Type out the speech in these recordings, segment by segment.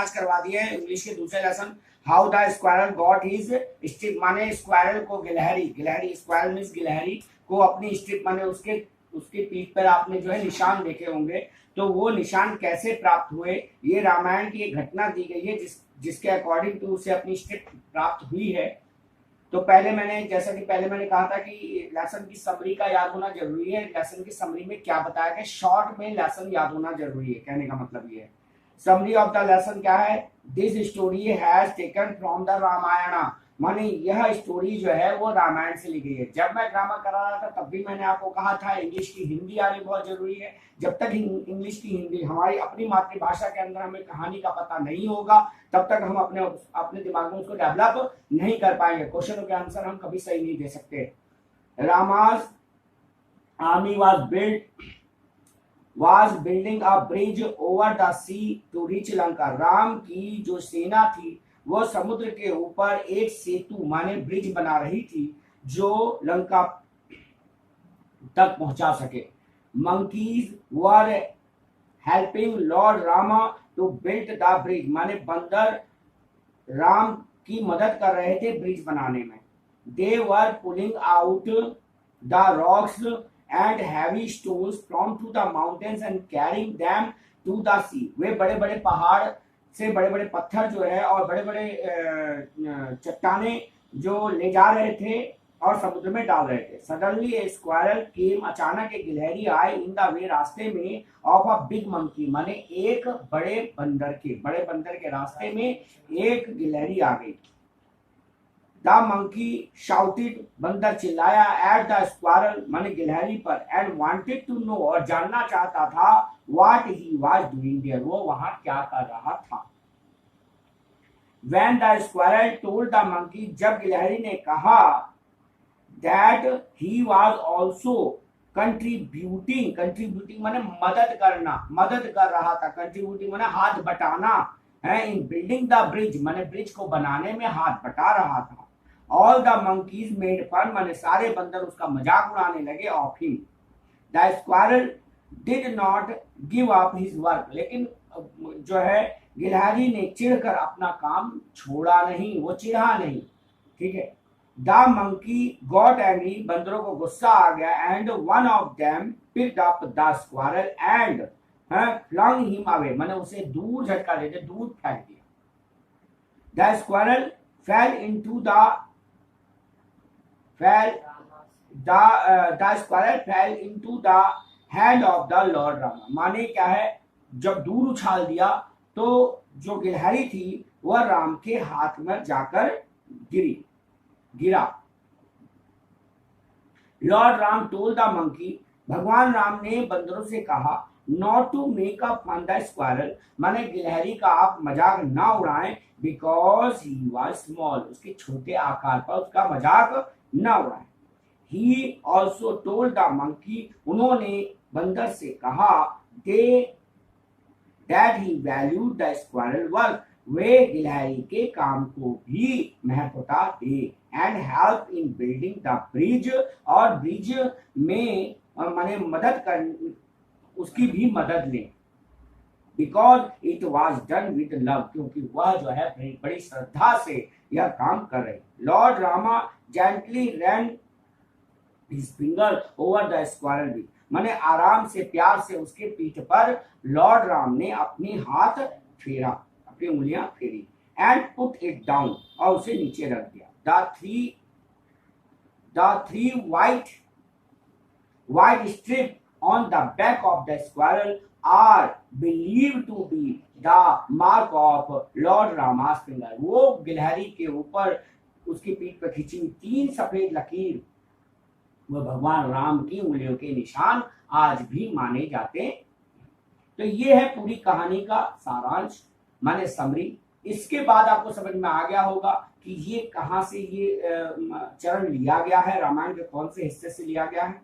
आज करवा दिए हैं इंग्लिश के दूसरे lesson. How the squirrel got his strip, माने स्क्वायरल को गिलहरी स्क्वायरल मींस गिलहरी को अपनी स्ट्रिप माने उसके पीठ पर आपने जो है निशान देखे होंगे, तो वो निशान कैसे प्राप्त हुए, ये रामायण की एक घटना दी गई है जिसके अकॉर्डिंग टू उसे अपनी स्ट्रिप प्राप्त हुई है। तो पहले मैंने कहा था कि लेसन की समरी का याद होना जरूरी है। लेसन की समरी में क्या बताया गया, शॉर्ट में लेसन याद होना जरूरी है, कहने का मतलब ये है। समरी ऑफ द लेसन क्या है, this story has taken from the Ramayana, माने यह स्टोरी जो है वो रामायण से ली गई है। जब मैं ग्रामर करा रहा था तब भी मैंने आपको कहा था इंग्लिश की हिंदी आनी बहुत जरूरी है। जब तक इंग्लिश की हिंदी हमारी अपनी मातृभाषा के अंदर हमें कहानी का पता नहीं होगा तब तक हम अपने दिमाग में उसको डेवलप नहीं कर पाएंगे, क्वेश्चनों के आंसर हम कभी सही नहीं दे सकते। Rama's army was building a bridge over the sea to reach Lanka, राम की जो सेना थी वो समुद्र के ऊपर एक सेतु माने ब्रिज बना रही थी जो लंका तक पहुंचा सके। Monkeys were helping lord Rama to build the bridge, माने बंदर राम की मदद कर रहे थे ब्रिज बनाने में। They were pulling out the rocks and heavy stones from to the mountains and carrying them to the sea, वे बड़े बड़े पहाड़ से बड़े बड़े पत्थर जो है और बड़े बड़े चट्टाने जो ले जा रहे थे और समुद्र में डाल रहे थे। सडनली ए स्क्वायरल केम, अचानक एक गिलहरी आए इन द वे, रास्ते में, ऑफ अ बिग मंकी, माने एक बड़े बंदर के रास्ते में एक गिलहरी आ गई। द मंकी शाउटेड, बंदर चिल्लाया, एट द स्क्वायरल माने गिलहरी पर, एंड वांटेड टू नो, और जानना चाहता था, what he was doing there, वो वहां क्या कर रहा था। When the squirrel told the monkey, जब गिलहरी ने कहा that he was also contributing माने मदद कर रहा था, कंट्रीब्यूटिंग माने हाथ बटाना है, इन बिल्डिंग द ब्रिज माने ब्रिज को बनाने में हाथ बटा रहा था। All the monkeys made fun, माने सारे बंदर उसका मजाक उड़ाने लगे of him. The squirrel did not give up his work, लेकिन जो है गिलहरी ने चिढ़कर अपना काम छोड़ा नहीं, वो चिढ़ा नहीं, ठीक है। द मंकी गॉट एंग्री, बंदरों को गुस्सा आ गया, and one of them picked up the squirrel and flung him away, माने उसे दूर झटका देते दूर फेंक दिया। The squirrel fell into the squirrel fell into the hand of the Lord Rama, माने क्या है, जब दूर उछाल दिया तो जो गिलहरी थी वह राम के हाथ में जाकर गिरा। Lord Ram told the monkey, भगवान राम ने बंदरों से कहा, not to make a fun the squirrel, माने गिलहरी का आप मजाक ना उड़ाएं, बिकॉज ही वाज स्मॉल, उसके छोटे आकार पर उसका मजाक ना उड़ाएं। He also told the monkey, उन्होंने बंदर से कहा, that he valued the squirrel work, वे गिलहरी के काम को भी महत्वता दे, and help in building the bridge, और ब्रिज में माने उसकी भी मदद लें। Because it was done with love, क्योंकि वह जो है बड़ी श्रद्धा से यह काम कर रहे। Lord Rama gently ran his finger over the squirrel bill, माने आराम से प्यार से उसके पीठ पर लॉर्ड राम ने अपनी हाथ फेरा, अपनी उंगलियां फेरी, एंड पुट इट डाउन, और उसे नीचे रख दिया। The three white strip on the back of the squirrel are believed to be the mark of Lord Rama's finger, वो गिलहरी के ऊपर उसकी पीठ पर खींची हुई 3 सफेद लकीर वह भगवान राम की उंगलियों के निशान आज भी माने जाते। तो ये है पूरी कहानी का सारांश माने समरी। इसके बाद आपको समझ में आ गया होगा कि ये कहां से ये चरण लिया गया है, रामायण के कौन से हिस्से से लिया गया है।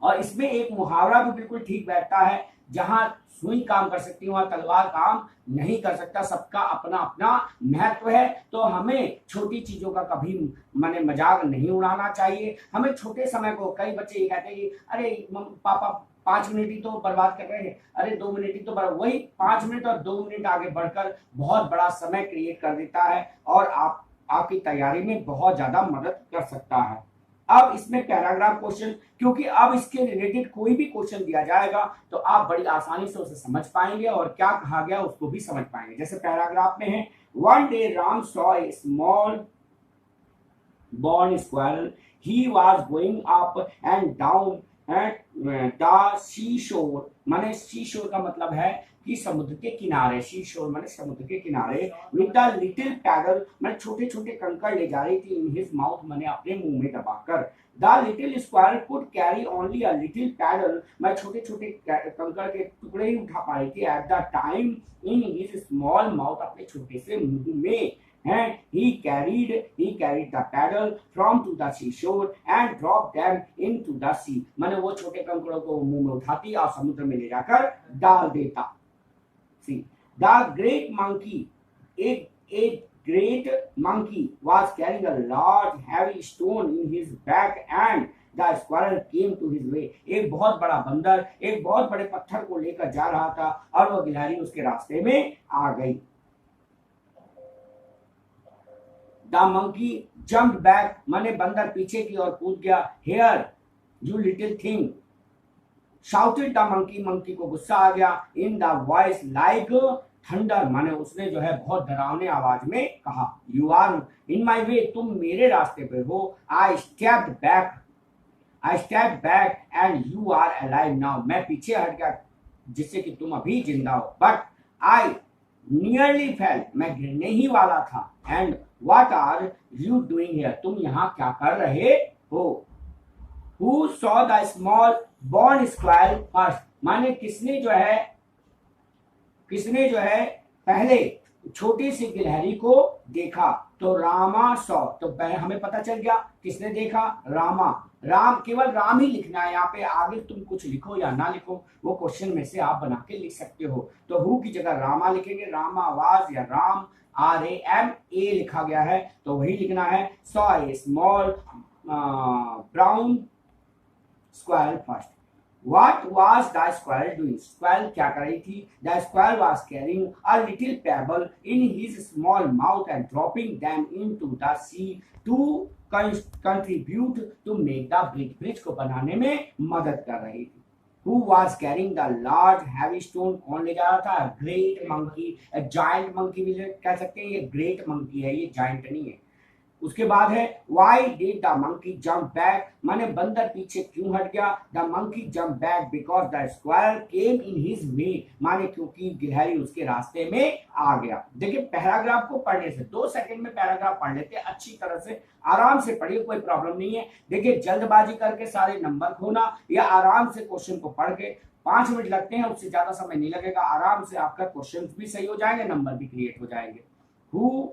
और इसमें एक मुहावरा भी बिल्कुल ठीक बैठता है, जहां सुई काम कर सकती है वहां तलवार काम नहीं कर सकता। सबका अपना अपना महत्व है, तो हमें छोटी चीजों का कभी माने मजाक नहीं उड़ाना चाहिए। हमें छोटे समय को, कई बच्चे ये कहते हैं कि अरे पापा 5 मिनट ही तो बर्बाद कर रहे हैं, अरे 2 मिनट ही तो बर्बाद, वही 5 मिनट और 2 मिनट आगे बढ़कर बहुत बड़ा समय क्रिएट कर देता है और आपकी तैयारी में बहुत ज्यादा मदद कर सकता है। अब इसमें पैराग्राफ क्वेश्चन, क्योंकि अब इसके रिलेटेड कोई भी क्वेश्चन दिया जाएगा तो आप बड़ी आसानी से उसे समझ पाएंगे और क्या कहा गया उसको भी समझ पाएंगे। जैसे पैराग्राफ में है, one day Ram saw a small born squirrel. He was going up and down at the seashore. माने seashore का मतलब है कि समुद्र के किनारे, seashore माने समुद्र के किनारे, with the little paddle माने छोटे छोटे कंकड़ ले जा रही थी, in his mouth माने अपने मुंह में दबाकर। The little squirrel could carry only a little paddle माने छोटे छोटे कंकड़ के टुकड़े ही उठा पा रही थी, at the time in his small mouth अपने छोटे से मुंह में। And he carried the paddle from to the seashore and dropped them into the sea. माने वो छोटे कंकड़ों को मुंह में उठाती और समुद्र में ले जाकर डाल देता। See, the great monkey, a great monkey was carrying a large heavy stone in his back and the squirrel came to his way. एक बहुत बड़ा बंदर एक बहुत बड़े पत्थर को लेकर जा रहा था और वो गिलहरी उसके रास्ते में आ गई। The monkey jumped back माने बंदर पीछे की ओर कूद गया। Here you little thing shouted the monkey, monkey को गुस्सा आ गया। In the voice like thunder माने उसने जो है बहुत डरावने आवाज में कहा, You are in my way, तुम मेरे रास्ते पे हो। I stepped back and you are alive now, मैं पीछे हट गया जिससे कि तुम अभी जिंदा हो। But I nearly fell, मैं गिरने ही वाला था। And what are you doing here, तुम यहाँ क्या कर रहे हो। Who saw the small born squirrel first, माने किसने जो है पहले छोटी सी गिलहरी को देखा। तो रामा सॉ, तो हमें पता चल गया किसने देखा, रामा। राम, केवल राम ही लिखना है यहाँ पे, आगे तुम कुछ लिखो या ना लिखो वो क्वेश्चन में से आप बना के लिख सकते हो। तो हु की जगह रामा लिखेंगे, रामा आवाज या राम RAMA लिखा गया है तो वही लिखना है। Saw a small brown squirrel first. What was the squirrel doing? Squirrel क्या कर रही थी? The squirrel was carrying a little pebble in his small mouth and dropping them into the sea to contribute to make the bridge. Bridge को बनाने में मदद कर रही थी। Who was carrying the large heavy stone? कौन ले जा रहा था? Great monkey, a giant monkey भी कह सकते हैं, ये great monkey है, ये giant नहीं है। उसके बाद है why did the monkey jump back, माने बंदर पीछे क्यों हट गया। the monkey jumped back because the squirrel came in his way, माने क्योंकि गिलहरी उसके रास्ते में आ गया। देखिए पैराग्राफ को पढ़ने से 2 सेकंड में पैराग्राफ पढ़ लेते हैं, अच्छी तरह से आराम से पढ़िए, कोई प्रॉब्लम नहीं है। देखिए जल्दबाजी करके सारे नंबर खोना या आराम से क्वेश्चन को पढ़ के 5 मिनट लगते हैं, उससे ज्यादा समय नहीं लगेगा, आराम से आपका क्वेश्चन भी सही हो जाएंगे, नंबर भी क्रिएट हो जाएंगे। Who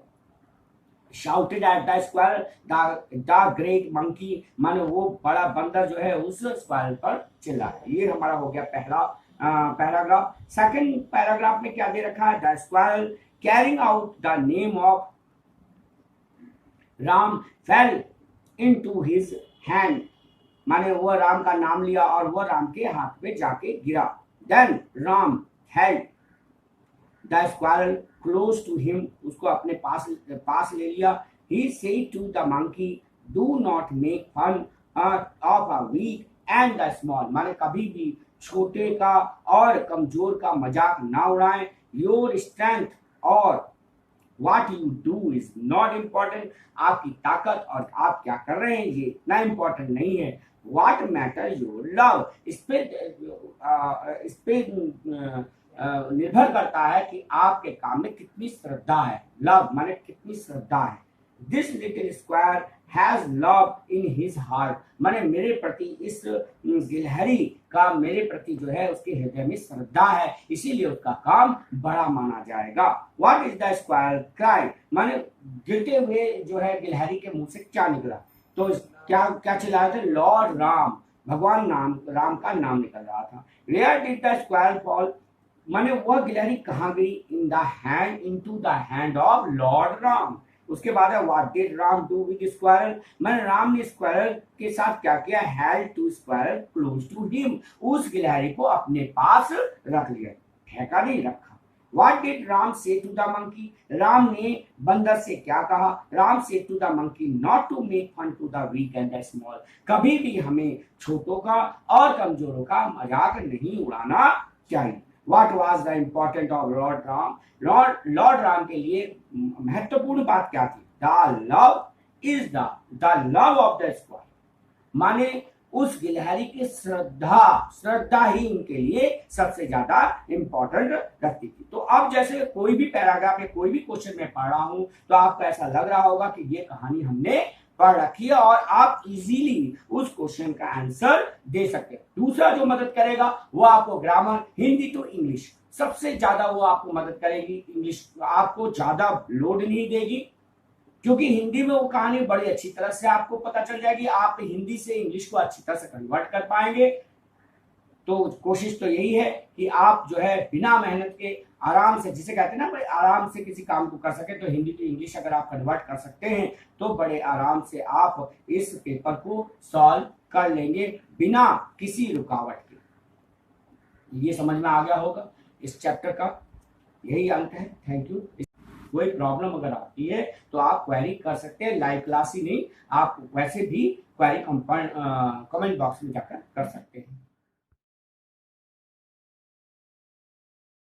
shouted at the squirrel, the great monkey, माने वो बड़ा बंदर जो है उस स्क्वायरल पर चिल्ला। ये हमारा हो गया पहला पैराग्राफ। सेकंड पैराग्राफ में क्या दे रखा है, the squirrel carrying out the name of Ram fail into his hand, माने वो राम का नाम लिया और वो राम के हाथ में जाके गिरा। Then Ram held the squirrel close to him, उसको अपने पास ले लिया। He said to the monkey, do not make fun of a weak and the small, माने कभी भी छोटे का और कमजोर का मजाक ना उड़ाएं। योर स्ट्रेंथ और What you do is not important, आपकी ताकत और आप क्या कर रहे हैं ये इतना इम्पोर्टेंट नहीं है। What matter your love, इस पे निर्भर करता है कि आपके काम में कितनी श्रद्धा है। लव माने कितनी श्रद्धा है। This little square has love in his heart, माने मेरे प्रति इस गिलहरी का मेरे प्रति जो है उसके हृदय में श्रद्धा है, इसीलिए उसका काम बड़ा माना जाएगा। What is the squirrel cry, माने गिरते हुए जो है गिलहरी के मुंह से क्या निकला, तो क्या क्या चिल्लाए थे, लॉर्ड राम, भगवान राम का नाम निकल रहा था। Where did the squirrel fall, माने वह गिलहरी कहाँ गई? Into the hand of lord Ram. उसके बाद है what did Ram do with squirrel, मैंने राम ने स्क्वायरल के साथ क्या किया? Held to squirrel close to him, उस गिलहरी को अपने पास रख लिया, फेंका नहीं, रखा। What did राम से टू द मंकी, राम ने बंदर से क्या कहा? राम से to the monkey not to make fun to the weak and the small, कभी भी हमें छोटों का और कमजोरों का मजाक नहीं उड़ाना चाहिए। What was the important of Lord Ram, Lord Ram के लिए महत्वपूर्ण बात क्या थी? The love of the square, माने उस गिलहरी की श्रद्धा ही उनके लिए सबसे ज्यादा इंपॉर्टेंट रखती थी। तो अब जैसे कोई भी पैराग्राफ या कोई भी क्वेश्चन मैं पढ़ रहा हूं तो आपको ऐसा लग रहा होगा कि ये कहानी हमने पढ़ रखी है और आप इजीली उस क्वेश्चन का आंसर दे सकते हैं। दूसरा जो मदद करेगा वो आपको ग्रामर, हिंदी टू इंग्लिश, सबसे ज्यादा वो आपको मदद करेगी। इंग्लिश आपको ज्यादा लोड नहीं देगी क्योंकि हिंदी में वो कहानी बड़ी अच्छी तरह से आपको पता चल जाएगी, आप हिंदी से इंग्लिश को अच्छी तरह से कन्वर्ट कर पाएंगे। तो कोशिश तो यही है कि आप जो है बिना मेहनत के आराम से, जिसे कहते हैं ना भाई आराम से किसी काम को कर सके, तो हिंदी टू इंग्लिश अगर आप कन्वर्ट कर सकते हैं तो बड़े आराम से आप इस पेपर को सॉल्व कर लेंगे बिना किसी रुकावट के। ये समझ में आ गया होगा इस चैप्टर का, यही अंत है। Thank you. कोई प्रॉब्लम अगर आती है तो आप क्वेरी कर सकते हैं, लाइव क्लास ही नहीं, आप वैसे भी क्वेरी कमेंट बॉक्स में जाकर कर सकते हैं।